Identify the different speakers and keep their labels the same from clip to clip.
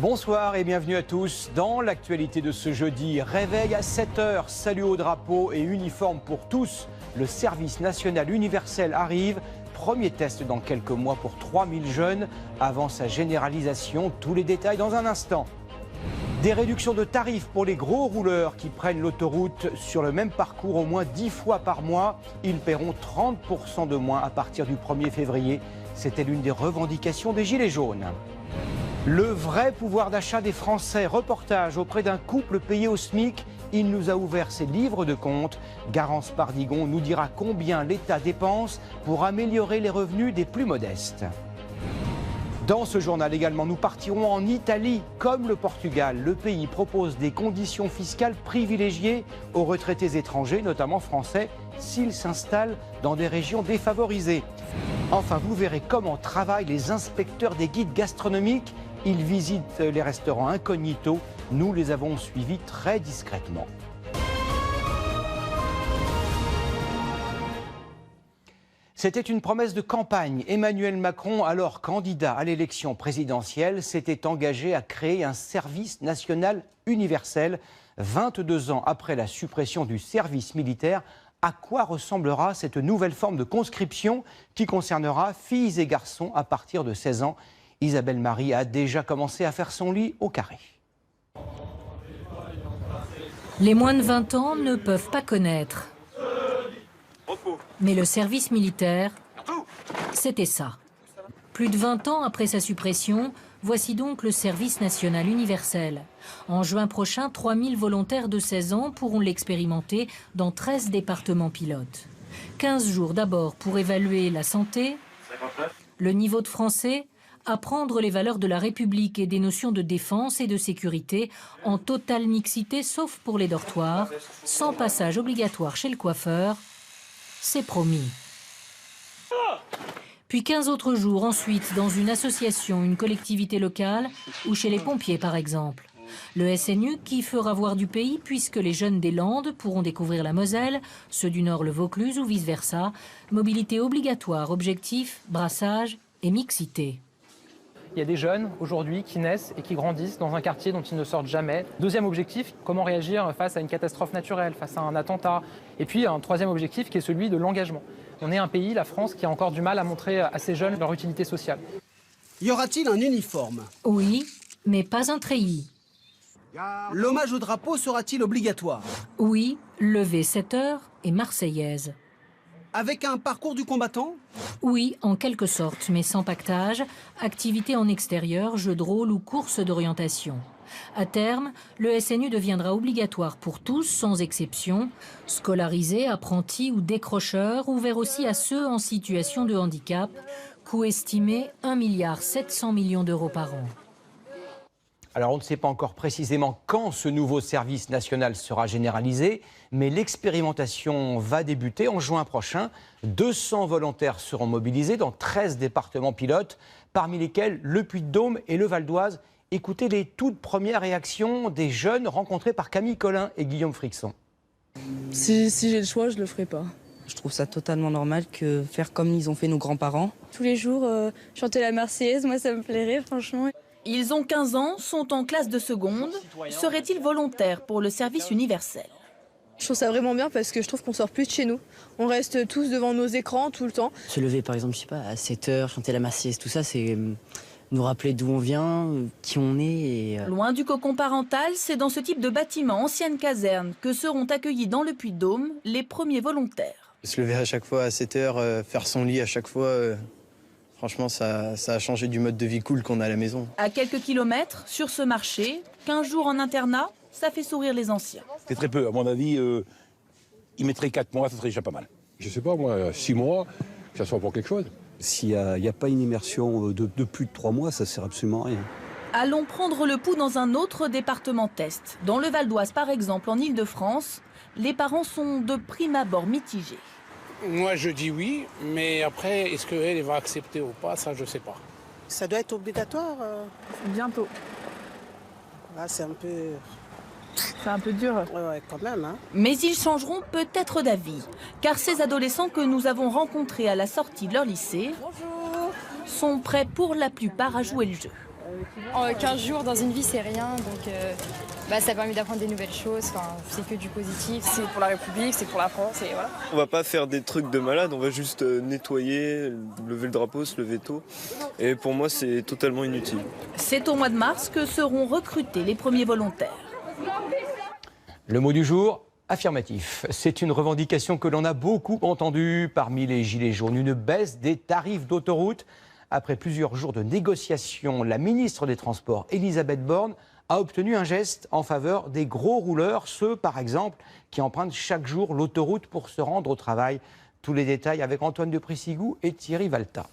Speaker 1: Bonsoir et bienvenue à tous. Dans l'actualité de ce jeudi, réveil à 7h, salut au drapeau et uniforme pour tous. Le service national universel arrive. Premier test dans quelques mois pour 3000 jeunes. Avant sa généralisation, tous les détails dans un instant. Des réductions de tarifs pour les gros rouleurs qui prennent l'autoroute sur le même parcours au moins 10 fois par mois. Ils paieront 30% de moins à partir du 1er février. C'était l'une des revendications des Gilets jaunes. Le vrai pouvoir d'achat des Français, reportage auprès d'un couple payé au SMIC. Il nous a ouvert ses livres de compte. Garance Pardigon nous dira combien l'État dépense pour améliorer les revenus des plus modestes. Dans ce journal également, nous partirons en Italie. Comme le Portugal, le pays propose des conditions fiscales privilégiées aux retraités étrangers, notamment français, s'ils s'installent dans des régions défavorisées. Enfin, vous verrez comment travaillent les inspecteurs des guides gastronomiques. Ils visitent les restaurants incognito. Nous les avons suivis très discrètement. C'était une promesse de campagne. Emmanuel Macron, alors candidat à l'élection présidentielle, s'était engagé à créer un service national universel. 22 ans après la suppression du service militaire, à quoi ressemblera cette nouvelle forme de conscription qui concernera filles et garçons à partir de 16 ans? Isabelle Marie a déjà commencé à faire son lit au carré.
Speaker 2: Les moins de 20 ans ne peuvent pas connaître. Mais le service militaire, c'était ça. Plus de 20 ans après sa suppression, voici donc le service national universel. En juin prochain, 3000 volontaires de 16 ans pourront l'expérimenter dans 13 départements pilotes. 15 jours d'abord pour évaluer la santé, le niveau de français, apprendre les valeurs de la République et des notions de défense et de sécurité en totale mixité, sauf pour les dortoirs, sans passage obligatoire chez le coiffeur, c'est promis. Puis 15 autres jours ensuite dans une association, une collectivité locale ou chez les pompiers par exemple. Le SNU qui fera voir du pays puisque les jeunes des Landes pourront découvrir la Moselle, ceux du Nord le Vaucluse ou vice-versa. Mobilité obligatoire, objectif, brassage et mixité.
Speaker 3: Il y a des jeunes aujourd'hui qui naissent et qui grandissent dans un quartier dont ils ne sortent jamais. Deuxième objectif, comment réagir face à une catastrophe naturelle, face à un attentat. Et puis un troisième objectif qui est celui de l'engagement. On est un pays, la France, qui a encore du mal à montrer à ces jeunes leur utilité sociale.
Speaker 4: Y aura-t-il un uniforme?
Speaker 2: Oui, mais pas un treillis.
Speaker 4: L'hommage au drapeau sera-t-il obligatoire?
Speaker 2: Oui, lever 7 heures et marseillaise.
Speaker 4: Avec un parcours du combattant?
Speaker 2: Oui, en quelque sorte, mais sans pactage, activités en extérieur, jeux de rôle ou courses d'orientation. À terme, le SNU deviendra obligatoire pour tous, sans exception, scolarisés, apprentis ou décrocheurs, ouvert aussi à ceux en situation de handicap, coût estimé 1,7 milliard d'euros par an.
Speaker 1: Alors on ne sait pas encore précisément quand ce nouveau service national sera généralisé, mais l'expérimentation va débuter en juin prochain. 200 volontaires seront mobilisés dans 13 départements pilotes, parmi lesquels le Puy-de-Dôme et le Val d'Oise. Écoutez les toutes premières réactions des jeunes rencontrés par Camille Collin et Guillaume Frixon.
Speaker 5: Si j'ai le choix, je le ferai pas.
Speaker 6: Je trouve ça totalement normal que faire comme ils ont fait nos grands-parents.
Speaker 5: Tous les jours, chanter la Marseillaise, moi ça me plairait franchement.
Speaker 7: Ils ont 15 ans, sont en classe de seconde. Seraient-ils volontaires pour le service universel?
Speaker 5: Je trouve ça vraiment bien parce que je trouve qu'on sort plus de chez nous. On reste tous devant nos écrans tout le temps.
Speaker 6: Se lever par exemple, je sais pas, à 7 heures, chanter la Marseillaise, tout ça, c'est nous rappeler d'où on vient, qui on est.
Speaker 7: Loin du cocon parental, c'est dans ce type de bâtiment, ancienne caserne, que seront accueillis dans le Puy-de-Dôme les premiers volontaires.
Speaker 8: Se lever à chaque fois à 7 heures, faire son lit à chaque fois, franchement, ça a changé du mode de vie cool qu'on a à la maison.
Speaker 7: À quelques kilomètres, sur ce marché, 15 jours en internat, ça fait sourire les anciens.
Speaker 9: C'est très peu, à mon avis, ils mettraient 4 mois, ça serait déjà pas mal.
Speaker 10: Je sais pas, moi, 6 mois, que ça soit pour quelque chose.
Speaker 11: S'il n'y a pas une immersion de plus de 3 mois, ça sert absolument à rien.
Speaker 7: Allons prendre le pouls dans un autre département test. Dans le Val d'Oise, par exemple, en Ile-de-France, les parents sont de prime abord mitigés.
Speaker 12: Moi, je dis oui, mais après, est-ce qu'elle va accepter ou pas, ça, je sais pas.
Speaker 13: Ça doit être obligatoire
Speaker 5: Bientôt.
Speaker 13: Ah, c'est un peu...
Speaker 5: C'est un peu dur.
Speaker 13: Ouais, quand même. Hein.
Speaker 7: Mais ils changeront peut-être d'avis. Car ces adolescents que nous avons rencontrés à la sortie de leur lycée sont prêts pour la plupart à jouer le jeu.
Speaker 14: 15 jours dans une vie, c'est rien. Donc ça permet d'apprendre des nouvelles choses. Enfin, c'est que du positif. C'est pour la République, c'est pour la France. Et voilà.
Speaker 15: On va pas faire des trucs de malade, on va juste nettoyer, lever le drapeau, se lever tôt. Et pour moi, c'est totalement inutile.
Speaker 7: C'est au mois de mars que seront recrutés les premiers volontaires.
Speaker 1: Le mot du jour, affirmatif. C'est une revendication que l'on a beaucoup entendue parmi les Gilets jaunes. Une baisse des tarifs d'autoroute. Après plusieurs jours de négociations, la ministre des Transports, Elisabeth Borne, a obtenu un geste en faveur des gros rouleurs, ceux par exemple qui empruntent chaque jour l'autoroute pour se rendre au travail. Tous les détails avec Antoine de Prissigou et Thierry Valta.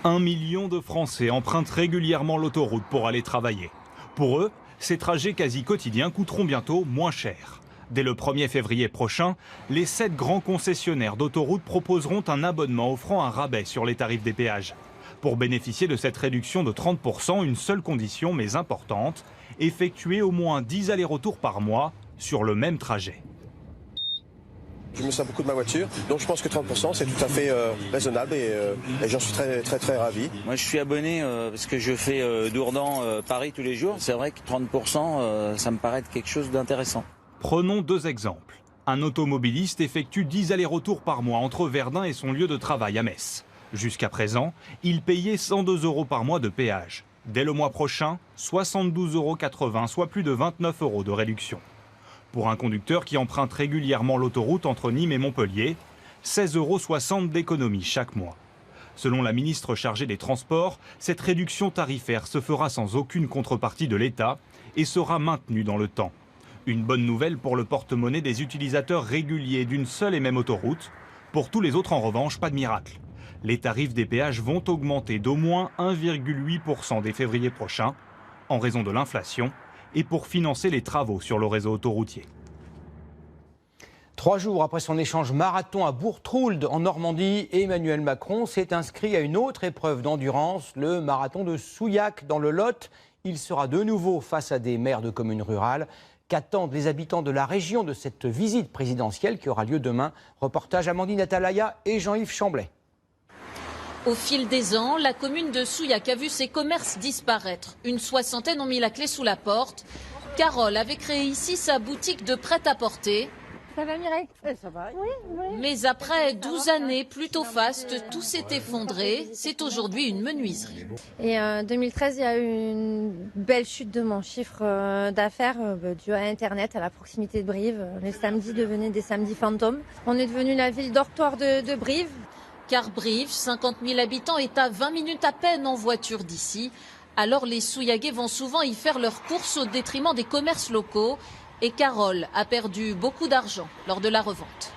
Speaker 16: 1 million de Français empruntent régulièrement l'autoroute pour aller travailler. Pour eux, ces trajets quasi quotidiens coûteront bientôt moins cher. Dès le 1er février prochain, les 7 grands concessionnaires d'autoroutes proposeront un abonnement offrant un rabais sur les tarifs des péages. Pour bénéficier de cette réduction de 30%, une seule condition, mais importante, effectuer au moins 10 allers-retours par mois sur le même trajet.
Speaker 17: Je me sers beaucoup de ma voiture, donc je pense que 30% c'est tout à fait raisonnable et j'en suis très ravi.
Speaker 18: Moi je suis abonné parce que je fais Dourdan-Paris tous les jours. C'est vrai que 30% ça me paraît être quelque chose d'intéressant.
Speaker 16: Prenons 2 exemples. Un automobiliste effectue 10 allers-retours par mois entre Verdun et son lieu de travail à Metz. Jusqu'à présent, il payait 102 € par mois de péage. Dès le mois prochain, 72,80 €, soit plus de 29 € de réduction. Pour un conducteur qui emprunte régulièrement l'autoroute entre Nîmes et Montpellier, 16,60 € d'économie chaque mois. Selon la ministre chargée des Transports, cette réduction tarifaire se fera sans aucune contrepartie de l'État et sera maintenue dans le temps. Une bonne nouvelle pour le porte-monnaie des utilisateurs réguliers d'une seule et même autoroute. Pour tous les autres, en revanche, pas de miracle. Les tarifs des péages vont augmenter d'au moins 1,8% dès février prochain, en raison de l'inflation, et pour financer les travaux sur le réseau autoroutier.
Speaker 1: 3 jours après son échange marathon à Bourtrould en Normandie, Emmanuel Macron s'est inscrit à une autre épreuve d'endurance, le marathon de Souillac dans le Lot. Il sera de nouveau face à des maires de communes rurales. Qu'attendent les habitants de la région de cette visite présidentielle qui aura lieu demain? Reportage Amandine Atalaya et Jean-Yves Chamblet.
Speaker 19: Au fil des ans, la commune de Souillac a vu ses commerces disparaître. Une 60aine ont mis la clé sous la porte. Carole avait créé ici sa boutique de prêt-à-porter.
Speaker 20: Ça va Mireille? Ça va. Oui.
Speaker 19: Mais après 12 années plutôt fastes, tout s'est effondré. C'est aujourd'hui une menuiserie.
Speaker 20: Et en 2013, il y a eu une belle chute de mon chiffre d'affaires dû à Internet, à la proximité de Brive. Les samedis devenaient des samedis fantômes. On est devenu la ville dortoir de Brive.
Speaker 19: Car Brive, 50 000 habitants, est à 20 minutes à peine en voiture d'ici. Alors les Souillaguais vont souvent y faire leurs courses au détriment des commerces locaux. Et Carole a perdu beaucoup d'argent lors de la revente.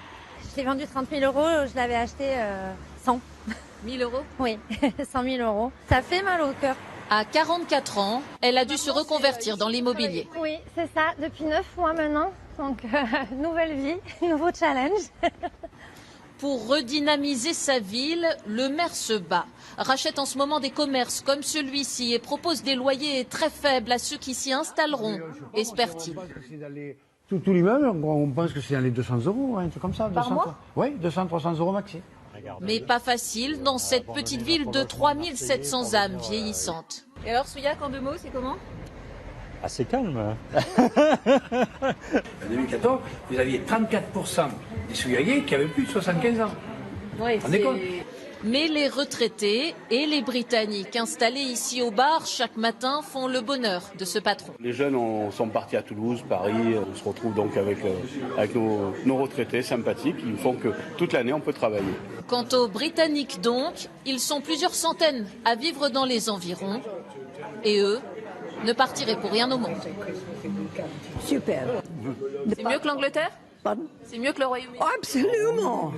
Speaker 20: J'ai vendu 30 000 €, je l'avais acheté 100.
Speaker 19: 1000 €?
Speaker 20: Oui, 100 000 €. Ça fait mal au cœur.
Speaker 19: À 44 ans, elle a dû se reconvertir dans l'immobilier.
Speaker 20: Oui, c'est ça, depuis 9 mois maintenant. Donc, nouvelle vie, nouveau challenge.
Speaker 19: Pour redynamiser sa ville, le maire se bat. Rachète en ce moment des commerces comme celui-ci et propose des loyers très faibles à ceux qui s'y installeront, espère-t-il.
Speaker 21: Tout l'immeuble, on pense que c'est dans les 200 €, un truc comme ça.
Speaker 19: Par mois ?
Speaker 21: Oui, 200-300 € maxi.
Speaker 19: Mais pas facile dans cette petite ville de 3700 âmes vieillissantes. Et alors Souillac, en 2 mots, c'est comment ?
Speaker 22: Assez calme.
Speaker 23: En 2014, vous aviez 34% des Souillaguais qui avaient plus de 75 ans.
Speaker 19: Oui, mais les retraités et les Britanniques installés ici au bar chaque matin font le bonheur de ce patron.
Speaker 24: Les jeunes sont partis à Toulouse, Paris. On se retrouve donc avec nos retraités sympathiques. Ils font que toute l'année on peut travailler.
Speaker 19: Quant aux Britanniques donc, ils sont plusieurs centaines à vivre dans les environs. Et eux ne partiraient pour rien au monde.
Speaker 25: Super.
Speaker 19: C'est mieux que l'Angleterre ?
Speaker 25: Pardon ?
Speaker 19: C'est mieux que le Royaume-Uni ?
Speaker 25: Absolument.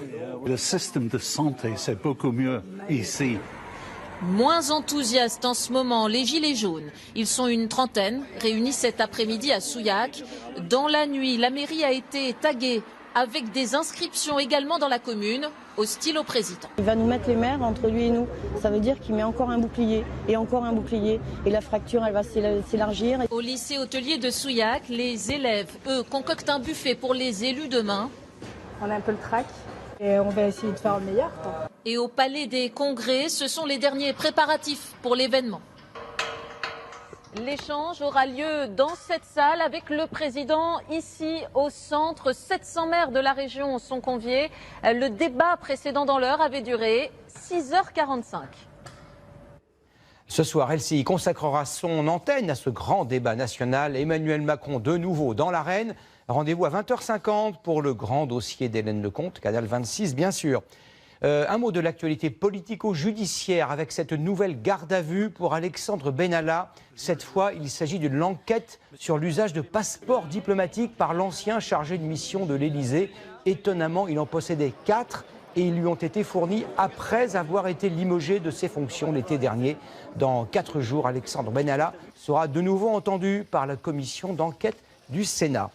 Speaker 22: Le système de santé, c'est beaucoup mieux ici.
Speaker 19: Moins enthousiastes en ce moment, les Gilets jaunes. Ils sont une trentaine, réunis cet après-midi à Souillac. Dans la nuit, la mairie a été taguée avec des inscriptions également dans la commune, hostiles au président.
Speaker 26: Il va nous mettre les maires entre lui et nous. Ça veut dire qu'il met encore un bouclier et encore un bouclier. Et la fracture, elle va s'élargir.
Speaker 19: Au lycée hôtelier de Souillac, les élèves, eux, concoctent un buffet pour les élus demain.
Speaker 26: On a un peu le trac et on va essayer de faire le meilleur.
Speaker 19: Et au palais des congrès, ce sont les derniers préparatifs pour l'événement. L'échange aura lieu dans cette salle avec le président ici au centre. 700 maires de la région sont conviés. Le débat précédent dans l'heure avait duré 6h45.
Speaker 1: Ce soir, LCI consacrera son antenne à ce grand débat national. Emmanuel Macron de nouveau dans l'arène. Rendez-vous à 20h50 pour le grand dossier d'Hélène Lecomte, Canal 26 bien sûr. Un mot de l'actualité politico-judiciaire avec cette nouvelle garde à vue pour Alexandre Benalla. Cette fois, il s'agit d'une enquête sur l'usage de passeports diplomatiques par l'ancien chargé de mission de l'Élysée. Étonnamment, il en possédait 4 et ils lui ont été fournis après avoir été limogé de ses fonctions l'été dernier. Dans 4 jours, Alexandre Benalla sera de nouveau entendu par la commission d'enquête du Sénat.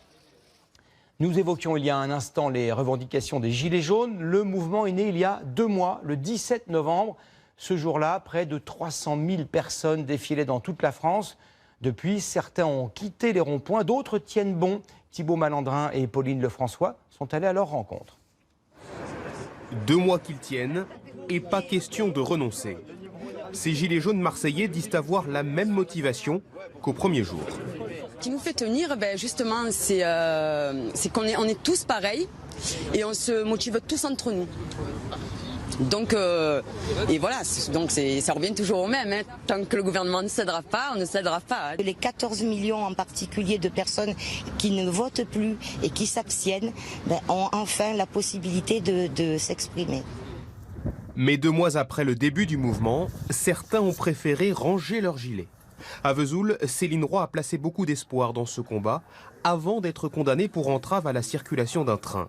Speaker 1: Nous évoquions il y a un instant les revendications des Gilets jaunes. Le mouvement est né il y a 2 mois, le 17 novembre. Ce jour-là, près de 300 000 personnes défilaient dans toute la France. Depuis, certains ont quitté les ronds-points, d'autres tiennent bon. Thibault Malandrin et Pauline Lefrançois sont allés à leur rencontre.
Speaker 2: 2 mois qu'ils tiennent et pas question de renoncer. Ces Gilets jaunes marseillais disent avoir la même motivation qu'au premier jour.
Speaker 3: Ce qui nous fait tenir, justement, c'est qu'on est tous pareils et on se motive tous entre nous. Donc, et voilà, donc ça revient toujours au même. Hein. Tant que le gouvernement ne cédera pas, on ne cédera pas.
Speaker 4: Les 14 millions en particulier de personnes qui ne votent plus et qui s'abstiennent ont enfin la possibilité de s'exprimer.
Speaker 2: Mais 2 mois après le début du mouvement, certains ont préféré ranger leurs gilets. À Vesoul, Céline Roy a placé beaucoup d'espoir dans ce combat avant d'être condamnée pour entrave à la circulation d'un train.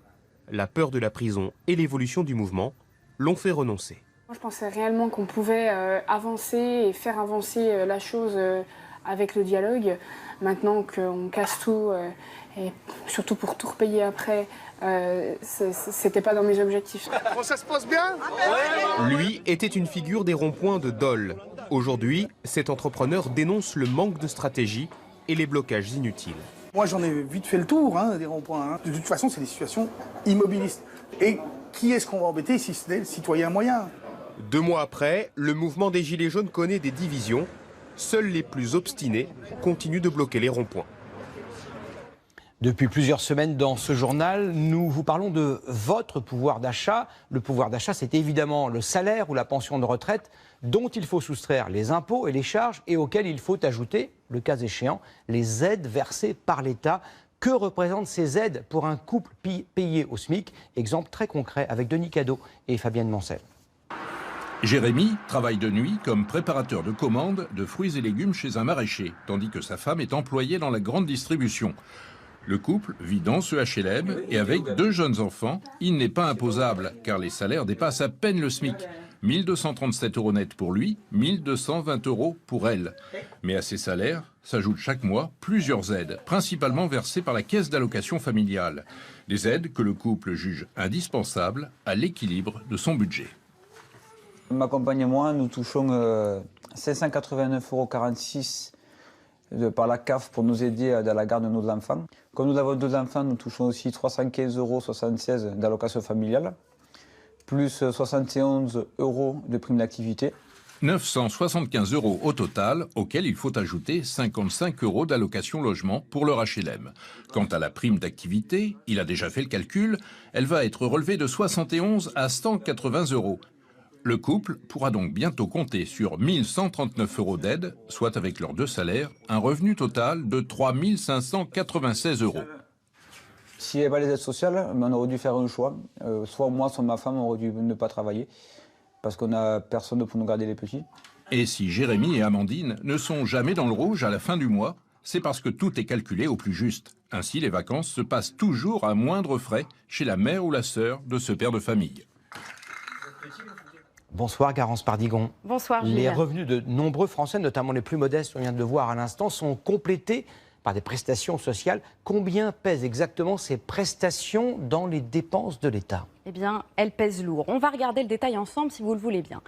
Speaker 2: La peur de la prison et l'évolution du mouvement l'ont fait renoncer.
Speaker 6: Je pensais réellement qu'on pouvait avancer et faire avancer la chose avec le dialogue. Maintenant qu'on casse tout, et surtout pour tout repayer après, c'était pas dans mes objectifs.
Speaker 2: Bon, ça se passe bien ? Lui était une figure des ronds-points de Dole. Aujourd'hui, cet entrepreneur dénonce le manque de stratégie et les blocages inutiles.
Speaker 8: Moi, j'en ai vite fait le tour des ronds-points. De toute façon, c'est des situations immobilistes. Et qui est-ce qu'on va embêter si ce n'est le citoyen moyen ?
Speaker 2: 2 mois après, le mouvement des Gilets jaunes connaît des divisions. Seuls les plus obstinés continuent de bloquer les ronds-points.
Speaker 1: Depuis plusieurs semaines dans ce journal, nous vous parlons de votre pouvoir d'achat. Le pouvoir d'achat, c'est évidemment le salaire ou la pension de retraite dont il faut soustraire les impôts et les charges et auxquels il faut ajouter, le cas échéant, les aides versées par l'État. Que représentent ces aides pour un couple payé au SMIC? Exemple très concret avec Denis Cadot et Fabienne Mancel.
Speaker 9: Jérémy travaille de nuit comme préparateur de commandes de fruits et légumes chez un maraîcher, tandis que sa femme est employée dans la grande distribution. Le couple vit dans ce HLM et avec 2 jeunes enfants, il n'est pas imposable car les salaires dépassent à peine le SMIC. 1 237 € net pour lui, 1 220 € pour elle. Mais à ces salaires s'ajoutent chaque mois plusieurs aides, principalement versées par la caisse d'allocation familiale. Des aides que le couple juge indispensables à l'équilibre de son budget.
Speaker 27: Ma compagne et moi, nous touchons 589,46 € par la CAF pour nous aider dans la garde de nos enfants. Comme nous avons 2 enfants, nous touchons aussi 315,76 € d'allocation familiale, plus 71 € de prime d'activité.
Speaker 9: 975 € au total, auquel il faut ajouter 55 € d'allocation logement pour leur HLM. Quant à la prime d'activité, il a déjà fait le calcul, elle va être relevée de 71 à 180 €. Le couple pourra donc bientôt compter sur 1 139 € d'aide, soit avec leurs 2 salaires, un revenu total de 3 596 €.
Speaker 27: S'il n'y avait pas les aides sociales, on aurait dû faire un choix. Soit moi, soit ma femme, on aurait dû ne pas travailler, parce qu'on n'a personne pour nous garder les petits.
Speaker 9: Et si Jérémy et Amandine ne sont jamais dans le rouge à la fin du mois, c'est parce que tout est calculé au plus juste. Ainsi, les vacances se passent toujours à moindre frais chez la mère ou la sœur de ce père de famille.
Speaker 1: Bonsoir Garance Pardigon.
Speaker 28: Bonsoir Gilles.
Speaker 1: Les revenus de nombreux Français, notamment les plus modestes, on vient de le voir à l'instant, sont complétés par des prestations sociales. Combien pèsent exactement ces prestations dans les dépenses de l'État?
Speaker 28: Eh bien, elles pèsent lourd. On va regarder le détail ensemble si vous le voulez bien.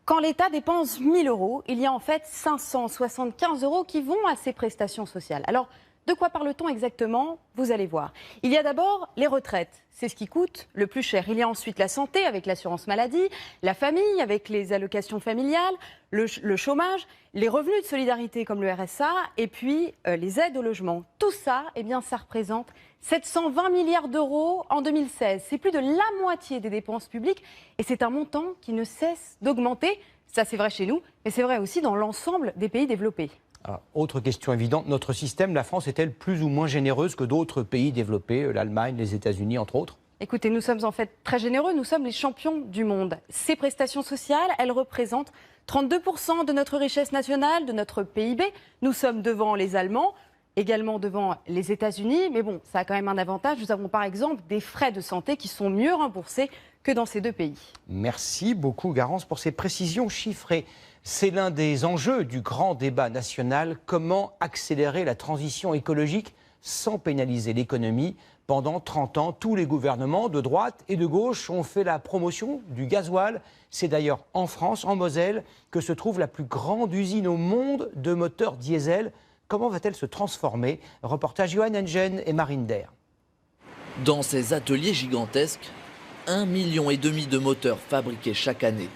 Speaker 28: Quand l'État dépense 1 000 €, il y a en fait 575 € qui vont à ces prestations sociales. Alors, De quoi parle-t-on exactement? Vous allez voir. Il y a d'abord les retraites. C'est ce qui coûte le plus cher. Il y a ensuite la santé avec l'assurance maladie, la famille avec les allocations familiales, le chômage, les revenus de solidarité comme le RSA et puis les aides au logement. Tout ça, eh bien, ça représente 720 milliards d'euros en 2016. C'est plus de la moitié des dépenses publiques et c'est un montant qui ne cesse d'augmenter. Ça, c'est vrai chez nous, mais c'est vrai aussi dans l'ensemble des pays développés.
Speaker 1: Alors, autre question évidente, notre système, la France, est-elle plus ou moins généreuse que d'autres pays développés, l'Allemagne, les États-Unis, entre autres?
Speaker 28: Écoutez, nous sommes en fait très généreux, nous sommes les champions du monde. Ces prestations sociales, elles représentent 32% de notre richesse nationale, de notre PIB. Nous sommes devant les Allemands, également devant les États-Unis, mais bon, ça a quand même un avantage. Nous avons par exemple des frais de santé qui sont mieux remboursés que dans ces deux pays.
Speaker 1: Merci beaucoup, Garance, pour ces précisions chiffrées. C'est l'un des enjeux du grand débat national. Comment accélérer la transition écologique sans pénaliser l'économie? Pendant 30 ans, tous les gouvernements de droite et de gauche ont fait la promotion du gasoil. C'est d'ailleurs en France, en Moselle, que se trouve la plus grande usine au monde de moteurs diesel. Comment va-t-elle se transformer? Reportage Johan Engen et Marine Der.
Speaker 5: Dans ces ateliers gigantesques, 1,5 million de moteurs fabriqués chaque année.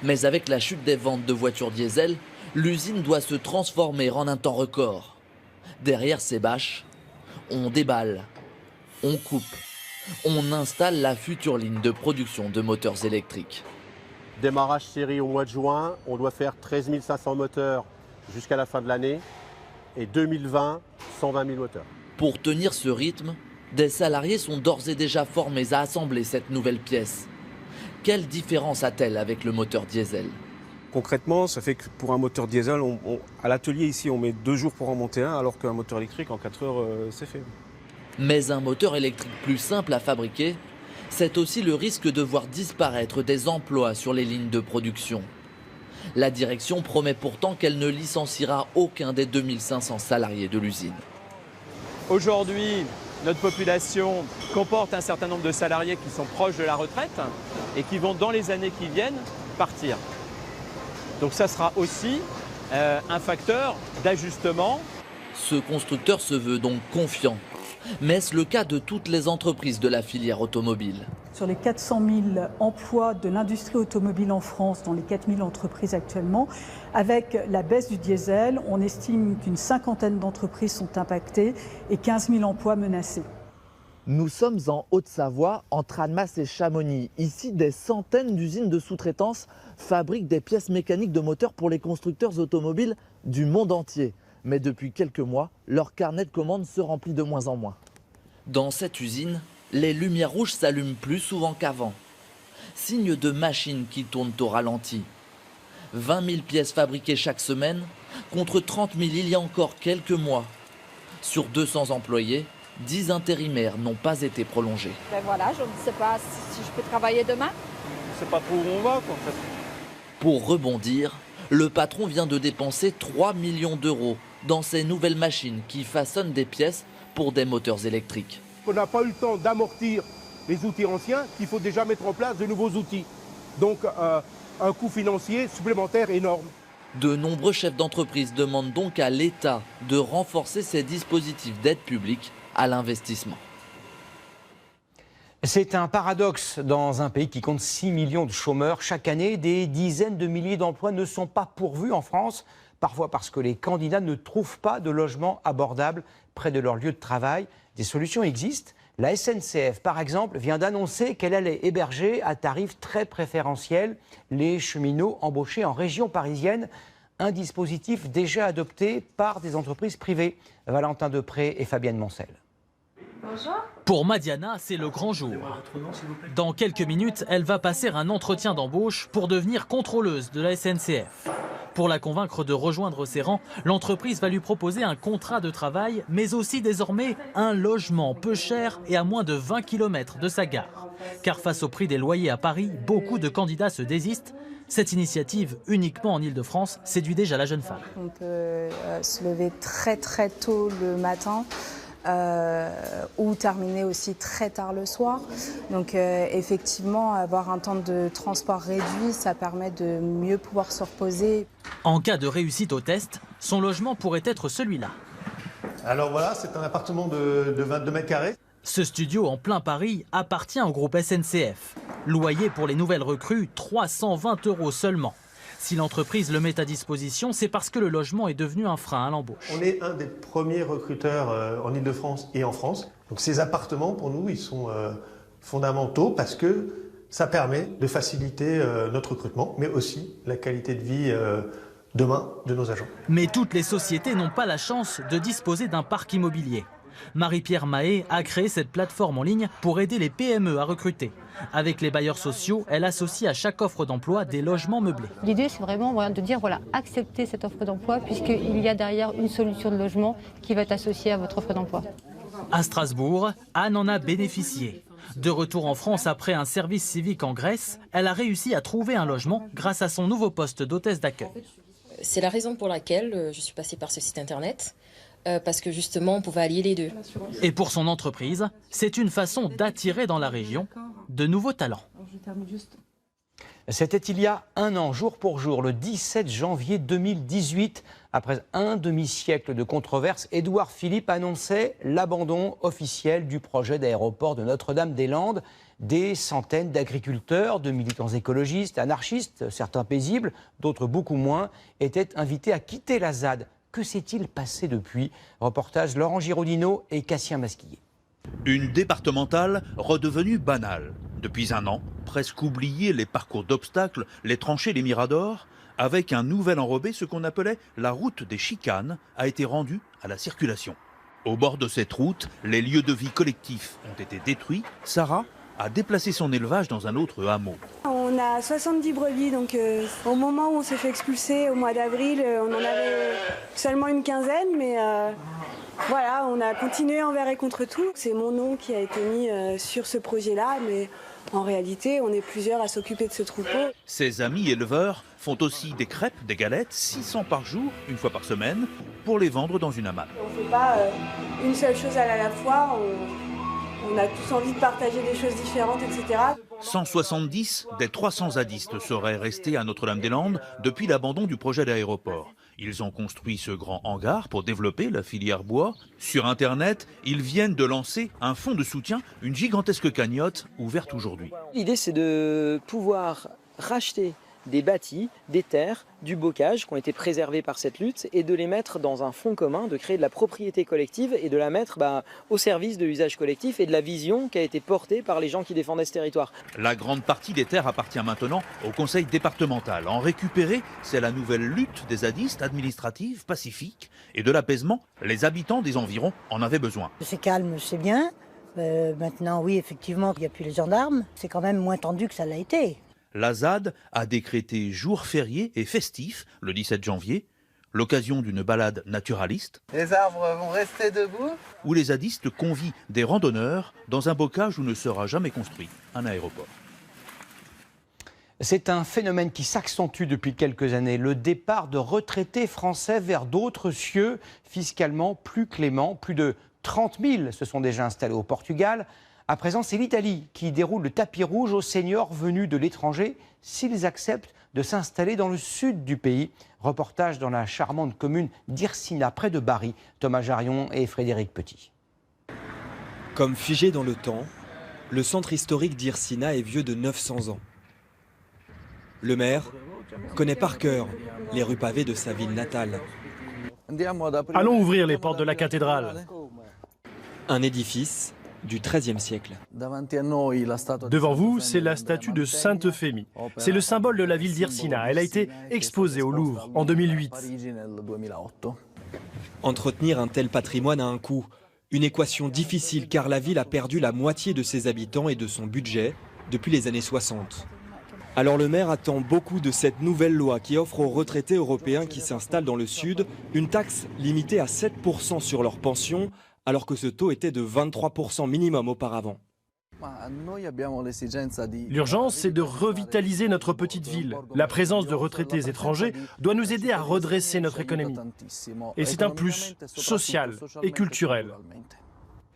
Speaker 5: Mais avec la chute des ventes de voitures diesel, l'usine doit se transformer en un temps record. Derrière ces bâches, on déballe, on coupe, on installe la future ligne de production de moteurs électriques.
Speaker 17: Démarrage série au mois de juin, on doit faire 13 500 moteurs jusqu'à la fin de l'année et 2020, 120 000 moteurs.
Speaker 5: Pour tenir ce rythme, des salariés sont d'ores et déjà formés à assembler cette nouvelle pièce. Quelle différence a-t-elle avec le moteur diesel?
Speaker 7: Concrètement, ça fait que pour un moteur diesel, à l'atelier ici, on met 2 jours pour en monter un, alors qu'un moteur électrique, en 4 heures, c'est fait.
Speaker 5: Mais un moteur électrique plus simple à fabriquer, c'est aussi le risque de voir disparaître des emplois sur les lignes de production. La direction promet pourtant qu'elle ne licenciera aucun des 2500 salariés de l'usine.
Speaker 10: Aujourd'hui, notre population comporte un certain nombre de salariés qui sont proches de la retraite et qui vont, dans les années qui viennent, partir. Donc ça sera aussi un facteur d'ajustement.
Speaker 5: Ce constructeur se veut donc confiant. Mais est-ce le cas de toutes les entreprises de la filière automobile?
Speaker 11: Sur les 400 000 emplois de l'industrie automobile en France, dans les 4 000 entreprises actuellement, avec la baisse du diesel, on estime qu'une 50aine d'entreprises sont impactées et 15 000 emplois menacés.
Speaker 5: Nous sommes en Haute-Savoie, entre Annemasse et Chamonix. Ici, des centaines d'usines de sous-traitance fabriquent des pièces mécaniques de moteurs pour les constructeurs automobiles du monde entier. Mais depuis quelques mois, leur carnet de commandes se remplit de moins en moins. Dans cette usine, les lumières rouges s'allument plus souvent qu'avant. Signe de machines qui tournent au ralenti. 20 000 pièces fabriquées chaque semaine, contre 30 000 il y a encore quelques mois. Sur 200 employés, 10 intérimaires n'ont pas été prolongés.
Speaker 28: Ben voilà, je ne sais pas si je peux travailler demain.
Speaker 10: Je ne sais pas trop où on va, quoi, en fait.
Speaker 5: Pour rebondir, le patron vient de dépenser 3 millions d'euros dans ces nouvelles machines qui façonnent des pièces pour des moteurs électriques.
Speaker 12: On n'a pas eu le temps d'amortir les outils anciens, qu'il faut déjà mettre en place de nouveaux outils. Donc un coût financier supplémentaire énorme.
Speaker 5: De nombreux chefs d'entreprise demandent donc à l'État de renforcer ces dispositifs d'aide publique à l'investissement.
Speaker 1: C'est un paradoxe dans un pays qui compte 6 millions de chômeurs. Chaque année, des dizaines de milliers d'emplois ne sont pas pourvus en France, parfois parce que les candidats ne trouvent pas de logement abordable près de leur lieu de travail. Des solutions existent. La SNCF, par exemple, vient d'annoncer qu'elle allait héberger à tarif très préférentiel les cheminots embauchés en région parisienne. Un dispositif déjà adopté par des entreprises privées. Valentin Depré et Fabienne Moncel.
Speaker 13: Bonjour. Pour Madiana, c'est le grand jour. Dans quelques minutes, elle va passer un entretien d'embauche pour devenir contrôleuse de la SNCF. Pour la convaincre de rejoindre ses rangs, l'entreprise va lui proposer un contrat de travail, mais aussi désormais un logement peu cher et à moins de 20 km de sa gare. Car face au prix des loyers à Paris, beaucoup de candidats se désistent. Cette initiative, uniquement en Ile-de-France, séduit déjà la jeune femme.
Speaker 14: On peut se lever très très tôt le matin. Ou terminer aussi très tard le soir. Donc effectivement, avoir un temps de transport réduit, ça permet de mieux pouvoir se reposer.
Speaker 13: En cas de réussite au test, son logement pourrait être celui-là.
Speaker 15: Alors voilà, c'est un appartement de 22 mètres carrés.
Speaker 13: Ce studio en plein Paris appartient au groupe SNCF. Loyer pour les nouvelles recrues, 320 € seulement. Si l'entreprise le met à disposition, c'est parce que le logement est devenu un frein à l'embauche.
Speaker 15: On est un des premiers recruteurs en Ile-de-France et en France. Donc ces appartements, pour nous, ils sont fondamentaux parce que ça permet de faciliter notre recrutement, mais aussi la qualité de vie demain de nos agents.
Speaker 13: Mais toutes les sociétés n'ont pas la chance de disposer d'un parc immobilier. Marie-Pierre Mahé a créé cette plateforme en ligne pour aider les PME à recruter. Avec les bailleurs sociaux, elle associe à chaque offre d'emploi des logements meublés.
Speaker 16: L'idée, c'est vraiment de dire, voilà, acceptez cette offre d'emploi puisqu'il y a derrière une solution de logement qui va être associée à votre offre d'emploi.
Speaker 13: À Strasbourg, Anne en a bénéficié. De retour en France après un service civique en Grèce, elle a réussi à trouver un logement grâce à son nouveau poste d'hôtesse d'accueil.
Speaker 18: C'est la raison pour laquelle je suis passée par ce site internet. Parce que justement, on pouvait allier les deux.
Speaker 13: Et pour son entreprise, c'est une façon d'attirer dans la région de nouveaux talents.
Speaker 1: C'était il y a un an, jour pour jour, le 17 janvier 2018. Après un demi-siècle de controverses, Édouard Philippe annonçait l'abandon officiel du projet d'aéroport de Notre-Dame-des-Landes. Des centaines d'agriculteurs, de militants écologistes, anarchistes, certains paisibles, d'autres beaucoup moins, étaient invités à quitter la ZAD. Que s'est-il passé depuis? Reportage Laurent Giraudino et Cassien Masquillet.
Speaker 20: Une départementale redevenue banale. Depuis un an, presque oublié les parcours d'obstacles, les tranchées, les miradors, avec un nouvel enrobé, ce qu'on appelait la route des chicanes a été rendue à la circulation. Au bord de cette route, les lieux de vie collectifs ont été détruits. Sarah a déplacé son élevage dans un autre hameau.
Speaker 21: On a 70 brebis, donc au moment où on s'est fait expulser au mois d'avril, on en avait seulement une quinzaine, mais voilà, on a continué envers et contre tout. C'est mon nom qui a été mis sur ce projet-là, mais en réalité, on est plusieurs à s'occuper de ce troupeau.
Speaker 20: Ses amis éleveurs font aussi des crêpes, des galettes, 600 par jour, une fois par semaine, pour les vendre dans une hamade.
Speaker 21: On ne fait pas une seule chose à la fois, on a tous envie de partager des choses différentes, etc.
Speaker 20: 170 des 300 zadistes seraient restés à Notre-Dame-des-Landes depuis l'abandon du projet d'aéroport. Ils ont construit ce grand hangar pour développer la filière bois. Sur Internet, ils viennent de lancer un fonds de soutien, une gigantesque cagnotte ouverte aujourd'hui.
Speaker 23: L'idée, c'est de pouvoir racheter des bâtis, des terres, du bocage qui ont été préservés par cette lutte et de les mettre dans un fonds commun, de créer de la propriété collective et de la mettre au service de l'usage collectif et de la vision qui a été portée par les gens qui défendaient ce territoire.
Speaker 20: La grande partie des terres appartient maintenant au conseil départemental. En récupérer, c'est la nouvelle lutte des zadistes, administrative, pacifique et de l'apaisement. Les habitants des environs en avaient besoin.
Speaker 24: C'est calme, c'est bien. Maintenant, oui, effectivement, il n'y a plus les gendarmes. C'est quand même moins tendu que ça l'a été.
Speaker 20: La ZAD a décrété jour férié et festif le 17 janvier, l'occasion d'une balade naturaliste.
Speaker 5: Les arbres vont rester debout.
Speaker 20: Où les zadistes convient des randonneurs dans un bocage où ne sera jamais construit un aéroport.
Speaker 1: C'est un phénomène qui s'accentue depuis quelques années, le départ de retraités français vers d'autres cieux fiscalement plus cléments. Plus de 30 000 se sont déjà installés au Portugal. À présent, c'est l'Italie qui déroule le tapis rouge aux seniors venus de l'étranger s'ils acceptent de s'installer dans le sud du pays. Reportage dans la charmante commune d'Irsina, près de Bari. Thomas Jarion et Frédéric Petit.
Speaker 25: Comme figé dans le temps, le centre historique d'Irsina est vieux de 900 ans. Le maire connaît par cœur les rues pavées de sa ville natale.
Speaker 29: Allons ouvrir les portes de la cathédrale.
Speaker 25: Un édifice du XIIIe siècle.
Speaker 29: Devant vous, c'est la statue de Sainte Euphémie. C'est le symbole de la ville d'Irsina. Elle a été exposée au Louvre en 2008.
Speaker 25: Entretenir un tel patrimoine a un coût. Une équation difficile car la ville a perdu la moitié de ses habitants et de son budget depuis les années 60. Alors le maire attend beaucoup de cette nouvelle loi qui offre aux retraités européens qui s'installent dans le sud une taxe limitée à 7% sur leur pension, alors que ce taux était de 23% minimum auparavant.
Speaker 29: L'urgence, c'est de revitaliser notre petite ville. La présence de retraités étrangers doit nous aider à redresser notre économie. Et c'est un plus social et culturel.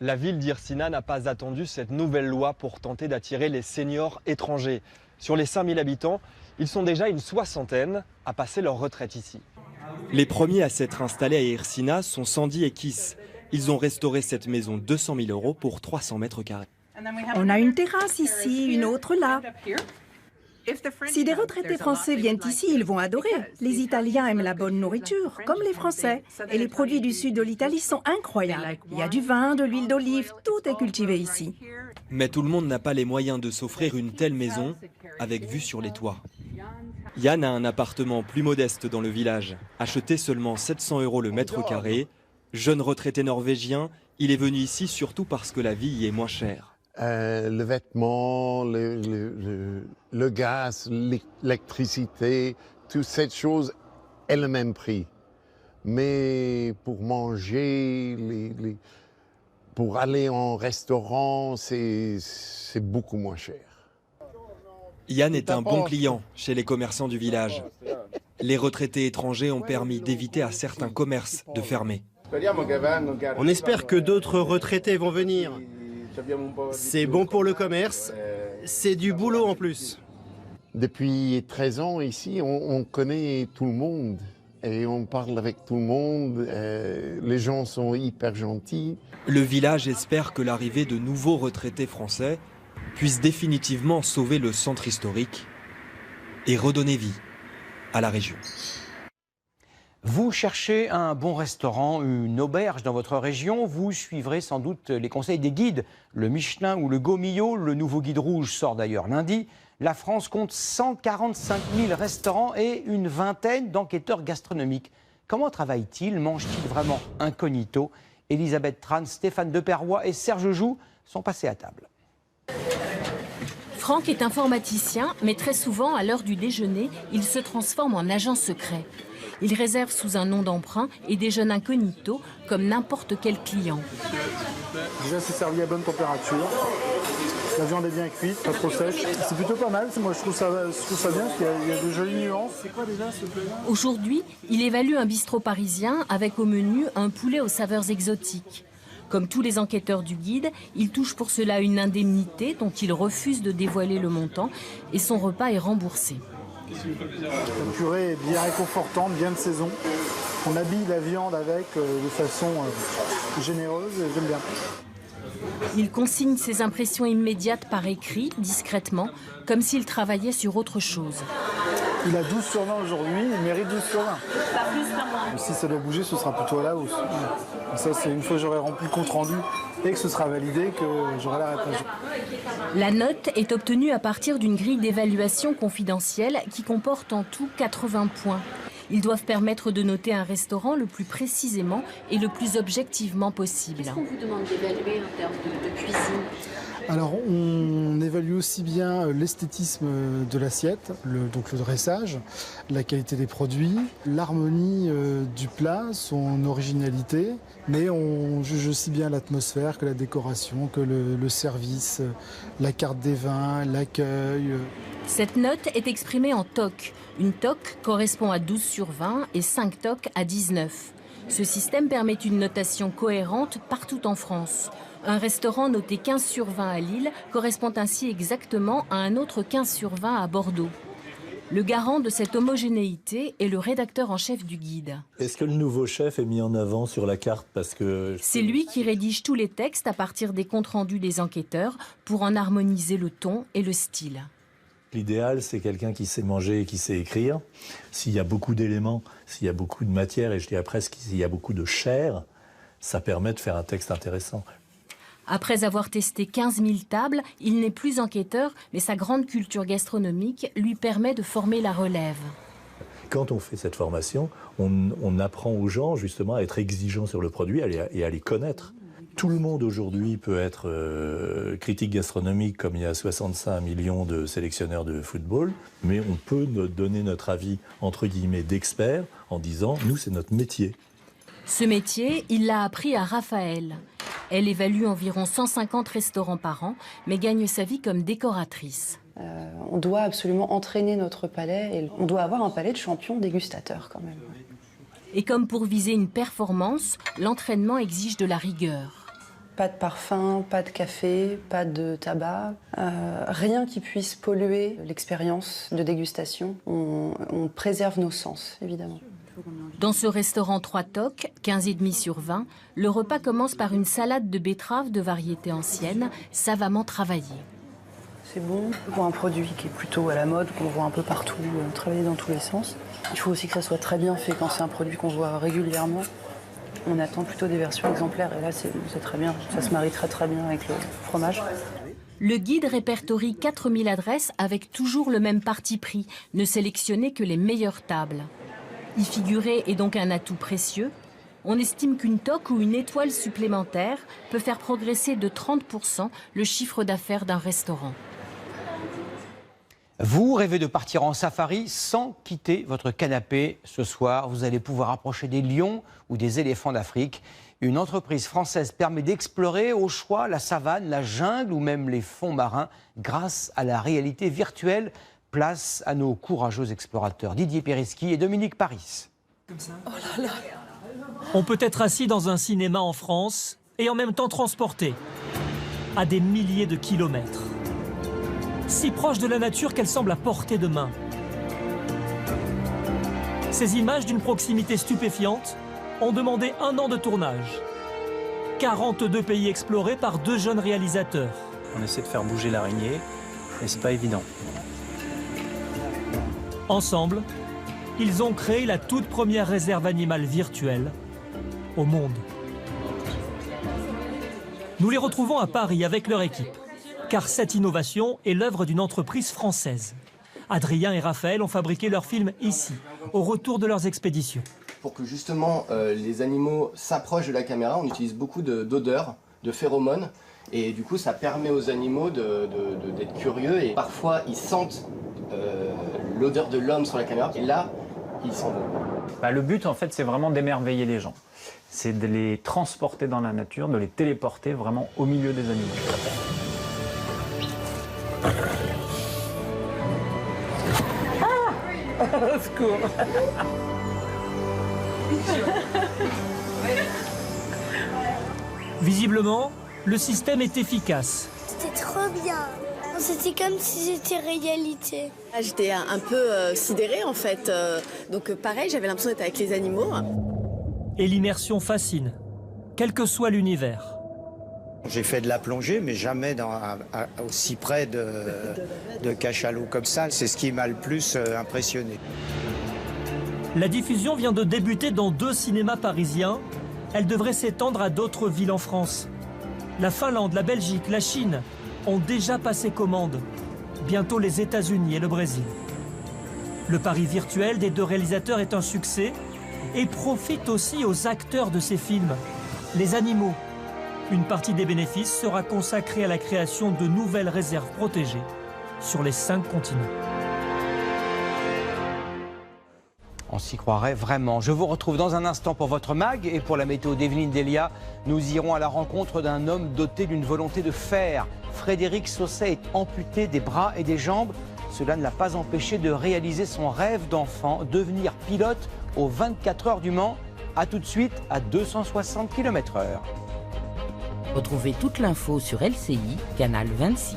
Speaker 25: La ville d'Irsina n'a pas attendu cette nouvelle loi pour tenter d'attirer les seniors étrangers. Sur les 5000 habitants, ils sont déjà une soixantaine à passer leur retraite ici. Les premiers à s'être installés à Irsina sont Sandy et Kiss. Ils ont restauré cette maison 200 000 € pour 300 mètres carrés.
Speaker 2: On a une terrasse ici, une autre là. Si des retraités français viennent ici, ils vont adorer. Les Italiens aiment la bonne nourriture, comme les Français. Et les produits du sud de l'Italie sont incroyables. Il y a du vin, de l'huile d'olive, tout est cultivé ici.
Speaker 25: Mais tout le monde n'a pas les moyens de s'offrir une telle maison avec vue sur les toits. Yann a un appartement plus modeste dans le village, acheté seulement 700 € le mètre carré. Jeune retraité norvégien, il est venu ici surtout parce que la vie y est moins chère.
Speaker 3: Le vêtement, le gaz, l'électricité, toutes ces choses ont le même prix. Mais pour manger, pour aller en restaurant, c'est beaucoup moins cher.
Speaker 25: Yann est un bon client chez les commerçants du village. Les retraités étrangers ont permis d'éviter à certains commerces de fermer.
Speaker 4: On espère que d'autres retraités vont venir. C'est bon pour le commerce, c'est du boulot en plus.
Speaker 3: Depuis 13 ans ici, on connaît tout le monde et on parle avec tout le monde. Les gens sont hyper gentils.
Speaker 25: Le village espère que l'arrivée de nouveaux retraités français puisse définitivement sauver le centre historique et redonner vie à la région.
Speaker 1: Vous cherchez un bon restaurant, une auberge dans votre région, vous suivrez sans doute les conseils des guides, le Michelin ou le Go-Mio. Le nouveau guide rouge sort d'ailleurs lundi. La France compte 145 000 restaurants et une vingtaine d'enquêteurs gastronomiques. Comment travaillent-ils? Mangent-ils vraiment incognito? Elisabeth Tran, Stéphane Deperroy et Serge Joux sont passés à table.
Speaker 6: Franck est informaticien, mais très souvent, à l'heure du déjeuner, il se transforme en agent secret. Il réserve sous un nom d'emprunt et déjeune incognito, comme n'importe quel client.
Speaker 8: Déjà, c'est servi à bonne température. La viande est bien cuite, pas trop sèche. C'est plutôt pas mal. Moi, je trouve ça bien, parce qu'il y a de jolies nuances. C'est quoi déjà ce plat-là?
Speaker 6: Aujourd'hui, il évalue un bistrot parisien avec au menu un poulet aux saveurs exotiques. Comme tous les enquêteurs du guide, il touche pour cela une indemnité dont il refuse de dévoiler le montant et son repas est remboursé.
Speaker 8: La purée est bien réconfortante, bien de saison. On habille la viande avec de façon généreuse et j'aime bien.
Speaker 6: Il consigne ses impressions immédiates par écrit, discrètement, comme s'il travaillait sur autre chose.
Speaker 8: Il a 12 sur 20 aujourd'hui, il mérite 12 sur 20.
Speaker 6: Pas plus, pas moins.
Speaker 8: Si ça doit bouger, ce sera plutôt à la hausse. Ça, c'est une fois que j'aurai rempli le compte-rendu et que ce sera validé que j'aurai la réponse.
Speaker 6: La note est obtenue à partir d'une grille d'évaluation confidentielle qui comporte en tout 80 points. Ils doivent permettre de noter un restaurant le plus précisément et le plus objectivement possible.
Speaker 28: Qu'est-ce qu'on vous demande d'évaluer en termes de cuisine?
Speaker 8: Alors, on évalue aussi bien l'esthétisme de l'assiette, donc le dressage, la qualité des produits, l'harmonie du plat, son originalité, mais on juge aussi bien l'atmosphère que la décoration, que le service, la carte des vins, l'accueil.
Speaker 6: Cette note est exprimée en TOC. Une TOC correspond à 12 sur 20 et 5 TOC à 19. Ce système permet une notation cohérente partout en France. Un restaurant noté 15 sur 20 à Lille correspond ainsi exactement à un autre 15 sur 20 à Bordeaux. Le garant de cette homogénéité est le rédacteur en chef du guide.
Speaker 19: Est-ce que le nouveau chef est mis en avant sur la carte
Speaker 6: C'est lui qui rédige tous les textes à partir des comptes rendus des enquêteurs pour en harmoniser le ton et le style.
Speaker 19: L'idéal, c'est quelqu'un qui sait manger et qui sait écrire. S'il y a beaucoup d'éléments, s'il y a beaucoup de matière, et je dirais presque s'il y a beaucoup de chair, ça permet de faire un texte intéressant.
Speaker 6: Après avoir testé 15 000 tables, il n'est plus enquêteur, mais sa grande culture gastronomique lui permet de former la relève.
Speaker 19: Quand on fait cette formation, on apprend aux gens justement à être exigeants sur le produit et à les connaître. Tout le monde aujourd'hui peut être critique gastronomique comme il y a 65 millions de sélectionneurs de football, mais on peut donner notre avis entre guillemets d'expert en disant « nous c'est notre métier ».
Speaker 6: Ce métier, il l'a appris à Raphaël. Elle évalue environ 150 restaurants par an, mais gagne sa vie comme décoratrice.
Speaker 22: On doit absolument entraîner notre palais et on doit avoir un palais de champion dégustateur quand même.
Speaker 6: Et comme pour viser une performance, l'entraînement exige de la rigueur.
Speaker 22: Pas de parfum, pas de café, pas de tabac, rien qui puisse polluer l'expérience de dégustation. On préserve nos sens, évidemment.
Speaker 6: Dans ce restaurant 3 tocs, 15,5 sur 20, le repas commence par une salade de betterave de variété ancienne, savamment travaillée.
Speaker 22: C'est bon pour un produit qui est plutôt à la mode, qu'on voit un peu partout, travailler dans tous les sens. Il faut aussi que ça soit très bien fait quand c'est un produit qu'on voit régulièrement. On attend plutôt des versions exemplaires et là c'est très bien, ça se marie très bien avec le fromage.
Speaker 6: Le guide répertorie 4000 adresses avec toujours le même parti pris, ne sélectionner que les meilleures tables. Y figurer est donc un atout précieux. On estime qu'une toque ou une étoile supplémentaire peut faire progresser de 30% le chiffre d'affaires d'un restaurant.
Speaker 1: Vous rêvez de partir en safari sans quitter votre canapé. Ce soir, vous allez pouvoir approcher des lions ou des éléphants d'Afrique. Une entreprise française permet d'explorer au choix la savane, la jungle ou même les fonds marins grâce à la réalité virtuelle. Place à nos courageux explorateurs Didier Périsky et Dominique Paris.
Speaker 7: Oh là là. On peut être assis dans un cinéma en France et en même temps transporté à des milliers de kilomètres. Si proche de la nature qu'elle semble à portée de main. Ces images d'une proximité stupéfiante ont demandé 1 an de tournage. 42 pays explorés par 2 jeunes réalisateurs.
Speaker 9: On essaie de faire bouger l'araignée et c'est pas évident.
Speaker 7: Ensemble, ils ont créé la toute première réserve animale virtuelle au monde. Nous les retrouvons à Paris avec leur équipe, car cette innovation est l'œuvre d'une entreprise française. Adrien et Raphaël ont fabriqué leur film ici, au retour de leurs expéditions.
Speaker 10: Pour que justement les animaux s'approchent de la caméra, on utilise beaucoup d'odeurs, de phéromones, et du coup ça permet aux animaux d'être curieux, et parfois ils sentent l'odeur de l'homme sur la caméra, et là, ils s'en vont.
Speaker 9: Le but, en fait, c'est vraiment d'émerveiller les gens. C'est de les transporter dans la nature, de les téléporter vraiment au milieu des animaux.
Speaker 7: Ah, au secours. Visiblement, le système est efficace.
Speaker 11: C'était trop bien. C'était comme si c'était réalité.
Speaker 12: J'étais un peu sidérée en fait. Donc pareil, j'avais l'impression d'être avec les animaux.
Speaker 7: Et l'immersion fascine, quel que soit l'univers.
Speaker 14: J'ai fait de la plongée, mais jamais aussi près de cachalots comme ça. C'est ce qui m'a le plus impressionné.
Speaker 7: La diffusion vient de débuter dans 2 cinémas parisiens. Elle devrait s'étendre à d'autres villes en France. La Finlande, la Belgique, la Chine ont déjà passé commande. Bientôt les États-Unis et le Brésil. Le pari virtuel des 2 réalisateurs est un succès et profite aussi aux acteurs de ces films, les animaux. Une partie des bénéfices sera consacrée à la création de nouvelles réserves protégées sur les 5 continents.
Speaker 1: On s'y croirait vraiment. Je vous retrouve dans un instant pour votre mag et pour la météo d'Evelyne Delia. Nous irons à la rencontre d'un homme doté d'une volonté de fer. Frédéric Sausset est amputé des bras et des jambes. Cela ne l'a pas empêché de réaliser son rêve d'enfant, devenir pilote aux 24 heures du Mans. A tout de suite à 260 km/h.
Speaker 17: Retrouvez toute l'info sur LCI, canal 26.